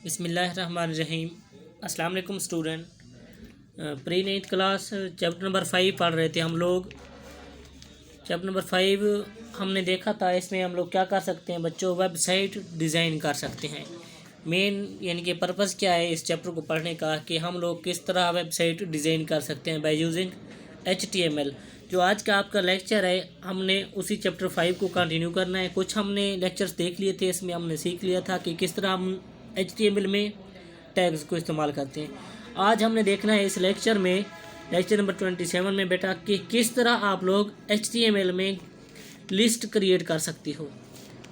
बिस्मिल्लाहिर्रहमानिर्रहीम। अस्सलाम वालेकुम student. Pre 9th class chapter number 5 पढ़ रहे थे हम लोग। चैप्टर नंबर 5 हमने देखा था, इसमें हम लोग क्या कर सकते हैं बच्चों, वेबसाइट डिज़ाइन कर सकते हैं। मेन यानी कि पर्पज़ क्या है इस चैप्टर को पढ़ने का कि हम लोग किस तरह वेबसाइट डिज़ाइन कर सकते हैं बाय यूजिंग HTML। जो आज का आपका लेक्चर है हमने उसी चैप्टर 5 को कंटिन्यू करना है। कुछ हमने लेक्चर्स देख लिए थे, इसमें हमने सीख लिया था कि किस तरह हम HTML में टैग्स को इस्तेमाल करते हैं। आज हमने देखना है इस लेक्चर में, लेक्चर नंबर 27 में बेटा, कि किस तरह आप लोग HTML में लिस्ट क्रिएट कर सकती हो।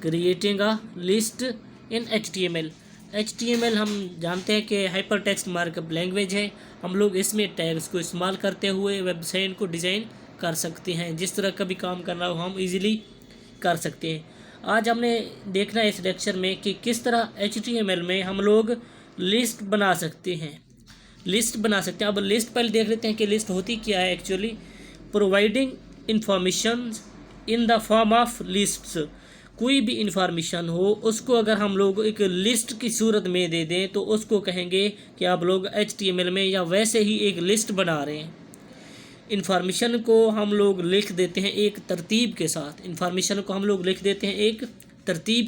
Creating a list in HTML हम जानते हैं कि हाइपर टेक्स्ट मार्कअप लैंग्वेज है। हम लोग इसमें टैग्स को इस्तेमाल करते हुए वेबसाइट को डिज़ाइन कर सकते हैं। जिस तरह का भी काम करना हो हम इजीली कर सकते हैं। आज हमने देखना है इस लेक्चर में कि किस तरह HTML में हम लोग लिस्ट बना सकते हैं। अब लिस्ट पहले देख लेते हैं कि लिस्ट होती क्या है actually. Providing information in the form of lists. कोई भी इंफॉर्मेशन हो उसको अगर हम लोग एक लिस्ट की सूरत में दे दें तो उसको कहेंगे कि आप लोग HTML में या वैसे ही एक लिस्ट बना रहे हैं। इन्फॉर्मेशन को हम लोग लिख देते हैं एक तरतीब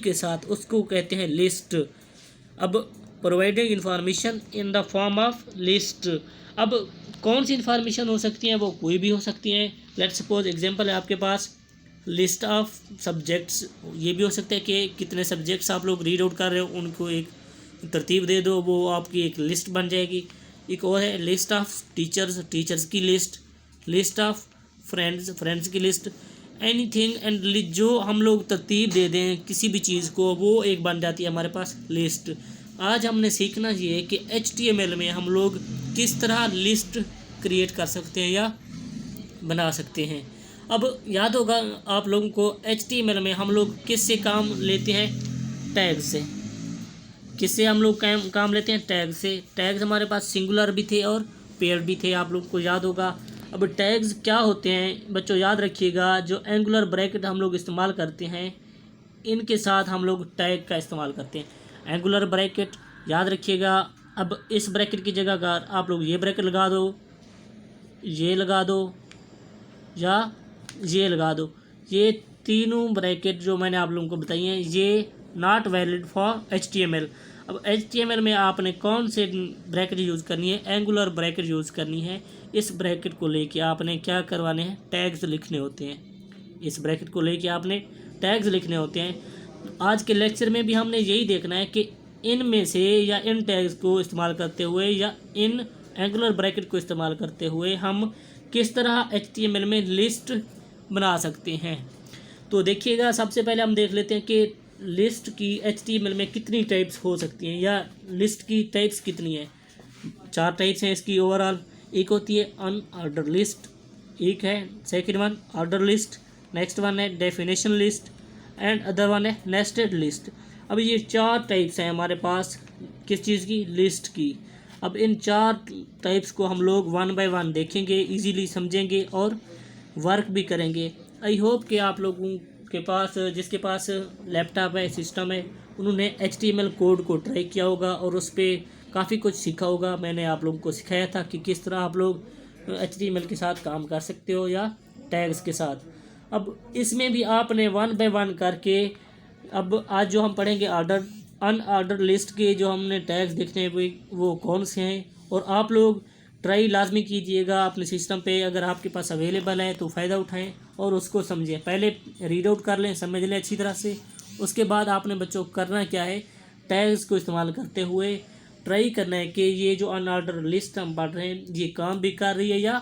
के साथ, उसको कहते हैं लिस्ट। अब providing information in the form of list. अब कौन सी इंफॉर्मेशन हो सकती है, वो कोई भी हो सकती है। लेट्स सपोज एग्जांपल है आपके पास लिस्ट ऑफ सब्जेक्ट्स। ये भी हो सकता है कि कितने सब्जेक्ट्स आप लोग रीड आउट कर रहे हो उनको एक तरतीब दे दो, वो आपकी एक लिस्ट बन जाएगी। एक और है लिस्ट ऑफ टीचर्स की लिस्ट ऑफ फ्रेंड्स की लिस्ट। एनीथिंग एंड जो हम लोग तरतीब दे दें किसी भी चीज़ को, वो एक बन जाती है हमारे पास लिस्ट। आज हमने सीखना ये है कि HTML में हम लोग किस तरह लिस्ट क्रिएट कर सकते हैं या बना सकते हैं। अब याद होगा आप लोगों को HTML में हम लोग किससे काम लेते हैं, टैग से। किससे हम लोग काम लेते हैं, टैग से। टैग्स हमारे पास सिंगुलर भी थे और पेयर भी थे, आप लोग को याद होगा। अब टैग्स क्या होते हैं बच्चों, याद रखिएगा। जो एंगुलर ब्रैकेट हम लोग इस्तेमाल करते हैं इनके साथ हम लोग टैग का इस्तेमाल करते हैं। एंगुलर ब्रैकेट याद रखिएगा। अब इस ब्रैकेट की जगह अगर आप लोग ये ब्रैकेट लगा दो, ये लगा दो या ये लगा दो, ये तीनों ब्रैकेट जो मैंने आप लोगों को बताई हैं ये नॉट वैलिड फॉर HTML। अब HTML में आपने कौन से ब्रैकेट यूज़ करनी है, एंगुलर ब्रैकेट यूज़ करनी है। इस ब्रैकेट को लेके आपने क्या करवाने हैं, टैग्स लिखने होते हैं। इस ब्रैकेट को लेके आपने टैग्स लिखने होते हैं। आज के लेक्चर में भी हमने यही देखना है कि इनमें से या इन टैग्स को इस्तेमाल करते हुए या इन एंगुलर ब्रैकेट को इस्तेमाल करते हुए हम किस तरह HTML में लिस्ट बना सकते हैं। तो देखिएगा, सबसे पहले हम देख लेते हैं कि लिस्ट की HTML में कितनी टाइप्स हो सकती हैं या लिस्ट की टाइप्स कितनी हैं। 4 टाइप्स हैं इसकी ओवरऑल। एक होती है अनऑर्डर लिस्ट, एक है second one order list, next one है definition list and other one है नेस्टेड लिस्ट। अब ये 4 टाइप्स हैं हमारे पास किस चीज़ की, लिस्ट की। अब इन 4 टाइप्स को हम लोग 1 बाय 1 देखेंगे, इजीली समझेंगे और वर्क भी करेंगे। आई होप कि आप लोगों के पास, जिसके पास लैपटॉप है, सिस्टम है, उन्होंने HTML कोड को ट्राई किया होगा और उस पर काफ़ी कुछ सीखा होगा। मैंने आप लोगों को सिखाया था कि किस तरह आप लोग HTML के साथ काम कर सकते हो या टैग्स के साथ। अब इसमें भी आपने 1 बाय 1 करके, अब आज जो हम पढ़ेंगे अनऑर्डर लिस्ट के जो हमने टैग्स देखने हैं वो कौन से हैं। और आप लोग ट्राई लाजमी कीजिएगा अपने सिस्टम पे, अगर आपके पास अवेलेबल है तो फ़ायदा उठाएं और उसको समझें। पहले रीड आउट कर लें, समझ लें अच्छी तरह से। उसके बाद आपने बच्चों को करना क्या है, टैग्स को इस्तेमाल करते हुए ट्राई करना है कि ये जो अनऑर्डर लिस्ट हम पढ़ रहे हैं ये काम भी कर रही है या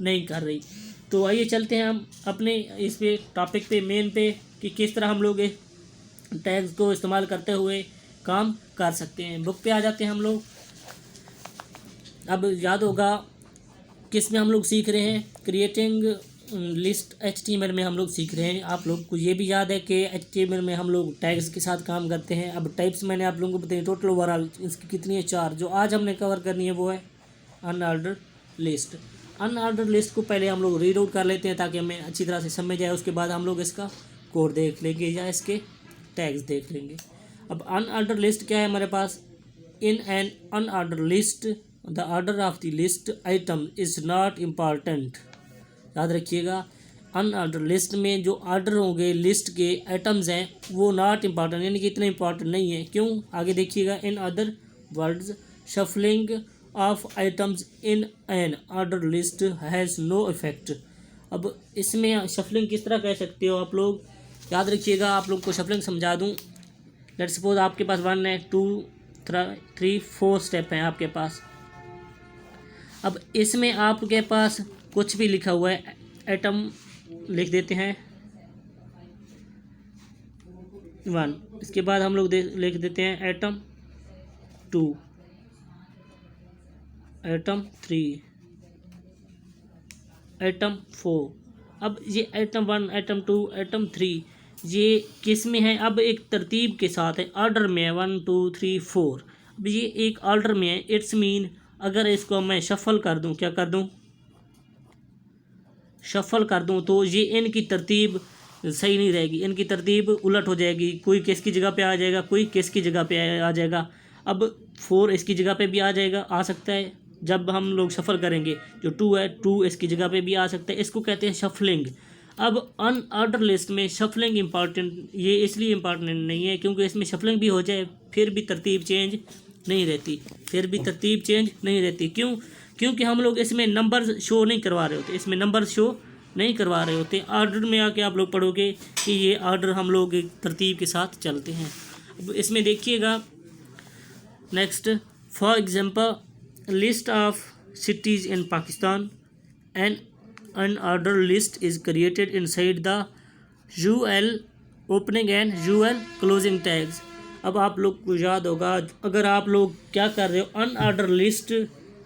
नहीं कर रही। तो आइए चलते हैं हम अपने इस पे टॉपिक पे, मेन पे, कि किस तरह हम लोग टैग्स को इस्तेमाल करते हुए काम कर सकते हैं। बुक पे आ जाते हैं हम लोग। अब याद होगा किस में हम लोग सीख रहे हैं, क्रिएटिंग लिस्ट HTML में हम लोग सीख रहे हैं। आप लोग को ये भी याद है कि HTML में हम लोग टैग्स के साथ काम करते हैं। अब टाइप्स मैंने आप लोगों को बताई, टोटल ओवरऑल इसकी कितनी है, 4। जो आज हमने कवर करनी है वो है अनऑर्डर लिस्ट। अनऑर्डर लिस्ट को पहले हम लोग रीड आउट कर लेते हैं ताकि हमें अच्छी तरह से समझ आए। उसके बाद हम लोग इसका कोड देख लेंगे या इसके टैग्स देख लेंगे। अब अनऑर्डर लिस्ट क्या है हमारे पास, in an unordered list the order of the list item is not important. याद रखिएगा, अनऑर्डर लिस्ट में जो ऑर्डर होंगे लिस्ट के आइटम्स हैं वो नॉट इम्पॉर्टेंट, यानी कि इतने इम्पॉर्टेंट नहीं है। क्यों? आगे देखिएगा, in other words shuffling of items in an order list has no effect. अब इसमें शफलिंग किस तरह कह सकते हो आप लोग, याद रखिएगा, आप लोग को शफलिंग समझा दूँ। लेट सपोज आपके पास 1 है, 2 3 4 स्टेप हैं आपके पास। अब इसमें आपके पास कुछ भी लिखा हुआ है, आइटम लिख देते हैं 1, इसके बाद हम लोग लिख देते हैं आइटम 2, आइटम 3, आइटम 4। अब ये आइटम 1, आइटम 2, आइटम 3 ये किस में है? अब एक तरतीब के साथ है, ऑर्डर में है 1 2 3 4। अब ये एक ऑर्डर में है, इट्स मीन अगर इसको मैं शफल कर दूं, क्या कर दूं? शफल कर दूं तो ये इनकी तरतीब सही नहीं रहेगी, इनकी तरतीब उलट हो जाएगी। कोई किस की जगह पे आ जाएगा, कोई किस की जगह पे आ जाएगा। अब 4 इसकी जगह पे भी आ जाएगा, आ सकता है जब हम लोग शफल करेंगे। जो 2 है, 2 इसकी जगह पे भी आ सकता है। इसको कहते हैं शफलिंग। अब अनऑर्डर लिस्ट में शफलिंग इम्पॉर्टेंट, ये इसलिए इम्पॉर्टेंट नहीं है क्योंकि इसमें शफलिंग भी हो जाए फिर भी तरतीब चेंज नहीं रहती, फिर भी तरतीब चेंज नहीं रहती। क्यों? क्योंकि हम लोग इसमें नंबर शो नहीं करवा रहे होते, इसमें नंबर शो नहीं करवा रहे होते। ऑर्डर में आके आप लोग पढ़ोगे कि ये ऑर्डर हम लोग तरतीब के साथ चलते हैं। अब इसमें देखिएगा next, for example list of cities in Pakistan and unorder list is created inside the UL opening and UL closing tags. अब आप लोग को याद होगा, अगर आप लोग क्या कर रहे हो, अनऑर्डर लिस्ट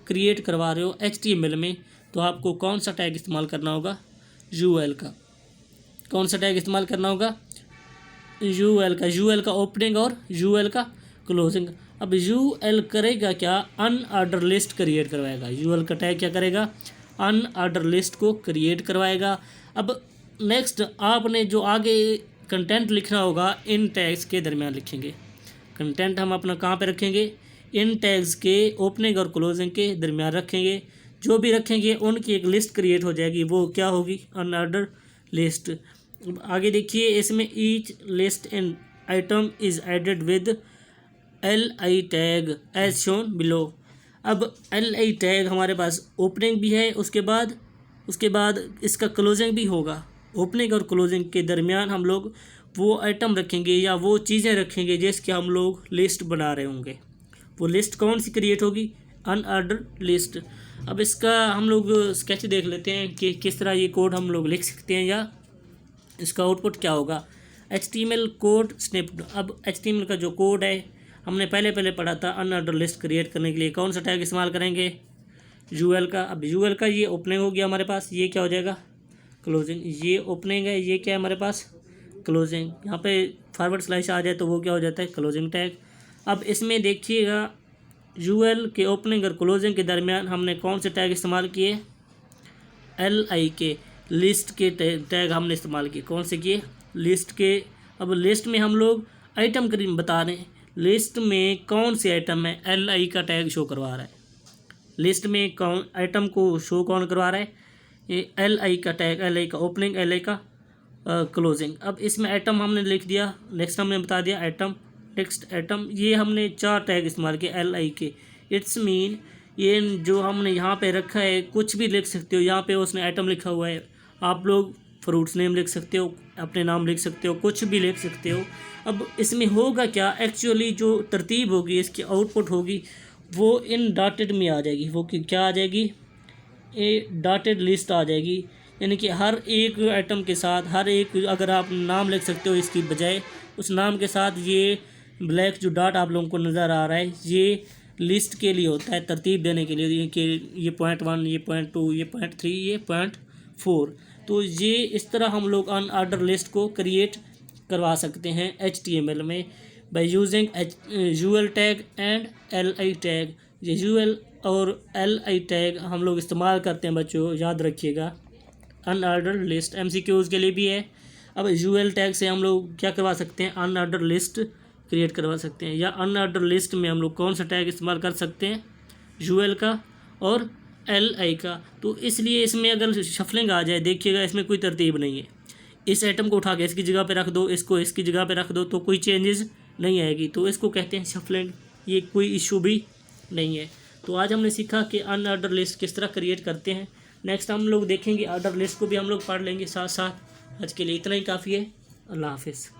क्रिएट करवा रहे हो HTML में, तो आपको कौन सा टैग इस्तेमाल करना होगा? यूएल का। कौन सा टैग इस्तेमाल करना होगा? यूएल का। यूएल का ओपनिंग और यूएल का क्लोजिंग। अब यूएल करेगा क्या? अनऑर्डर लिस्ट क्रिएट करवाएगा। यूएल का टैग क्या करेगा? अनऑर्डर लिस्ट को क्रिएट करवाएगा। अब नेक्स्ट आपने जो आगे कंटेंट लिखना होगा इन टैग्स के दरमियान लिखेंगे। कंटेंट हम अपना कहाँ पे रखेंगे? इन टैग्स के ओपनिंग और क्लोजिंग के दरमियान रखेंगे। जो भी रखेंगे उनकी एक लिस्ट क्रिएट हो जाएगी, वो क्या होगी? Unorder list. आगे देखिए, इसमें each list in item is added with LI tag as shown below. अब LI टैग हमारे पास ओपनिंग भी है, उसके बाद इसका क्लोजिंग भी होगा। ओपनिंग और क्लोजिंग के दरमियान हम लोग वो आइटम रखेंगे या वो चीज़ें रखेंगे जिसके हम लोग लिस्ट बना रहे होंगे। वो लिस्ट कौन सी क्रिएट होगी? Unorder list. अब इसका हम लोग स्केच देख लेते हैं कि किस तरह ये कोड हम लोग लिख सकते हैं या इसका आउटपुट क्या होगा। HTML code snip. अब HTML का जो कोड है हमने पहले पढ़ा था, अनऑर्डर लिस्ट क्रिएट करने के लिए कौन सा टैग इस्तेमाल करेंगे? यूएल का। अब यूएल का ये ओपनिंग हो गया हमारे पास, ये क्या हो जाएगा? क्लोजिंग। ये ओपनिंग है, ये क्या है हमारे पास? क्लोजिंग। यहाँ पे फॉरवर्ड स्लैश आ जाए तो वो क्या हो जाता है? Closing tag. अब इसमें देखिएगा, यूएल के ओपनिंग और क्लोजिंग के दरमियान हमने कौन से टैग इस्तेमाल किए? LI के लिस्ट के टैग हमने इस्तेमाल किए। कौन से किए? लिस्ट के। अब लिस्ट में हम लोग आइटम करीब बता रहे हैं, लिस्ट में कौन से आइटम है? LI का टैग शो करवा रहा है। लिस्ट में कौन आइटम को शो कौन करवा रहा है? ये LI का टैग, LI का ओपनिंग, LI का क्लोजिंग। अब इसमें आइटम हमने लिख दिया, नेक्स्ट हमने बता दिया आइटम, नेक्स्ट आइटम। ये हमने 4 टैग इस्तेमाल किए LI के। इट्स मीन ये जो हमने यहाँ पे रखा है, कुछ भी लिख सकते हो। यहाँ पे उसने आइटम लिखा हुआ है, आप लोग फ्रूट्स नेम लिख सकते हो, अपने नाम लिख सकते हो, कुछ भी लिख सकते हो। अब इसमें होगा क्या? एक्चुअली जो तरतीब होगी, इसकी आउटपुट होगी, वो इन डॉटेड में आ जाएगी। वो क्या आ जाएगी? ए डॉटेड लिस्ट आ जाएगी। यानी कि हर एक आइटम के साथ, हर एक, अगर आप नाम लिख सकते हो इसकी बजाय, उस नाम के साथ ये ब्लैक जो डॉट आप लोगों को नज़र आ रहा है, ये लिस्ट के लिए होता है, तरतीब देने के लिए कि ये पॉइंट 1, ये पॉइंट 2, ये पॉइंट 3, ये पॉइंट 4। तो ये इस तरह हम लोग अनऑर्डर लिस्ट को क्रिएट करवा सकते हैं HTML में by using UL tag and LI tag. ये UL और LI टैग हम लोग इस्तेमाल करते हैं बच्चों, याद रखिएगा। अनऑर्डर लिस्ट MCQs के लिए भी है। अब UL टैग से हम लोग क्या करवा सकते हैं? अनऑर्डर लिस्ट क्रिएट करवा सकते हैं। या अनऑर्डर लिस्ट में हम लोग कौन सा टैग इस्तेमाल कर सकते हैं, यूएल का और LI का। तो इसलिए इसमें अगर शफलिंग आ जाए, देखिएगा इसमें कोई तरतीब नहीं है, इस आइटम को उठा के इसकी जगह पे रख दो, इसको इसकी जगह पे रख दो, तो कोई चेंजेस नहीं आएगी, तो इसको कहते हैं शफलिंग। ये कोई इशू भी नहीं है। तो आज हमने सीखा कि अनऑर्डर लिस्ट किस तरह क्रिएट करते हैं। नेक्स्ट हम लोग देखेंगे ऑर्डर लिस्ट को भी हम लोग पढ़ लेंगे साथ साथ। आज के लिए इतना ही काफ़ी है। अल्लाह हाफिज़।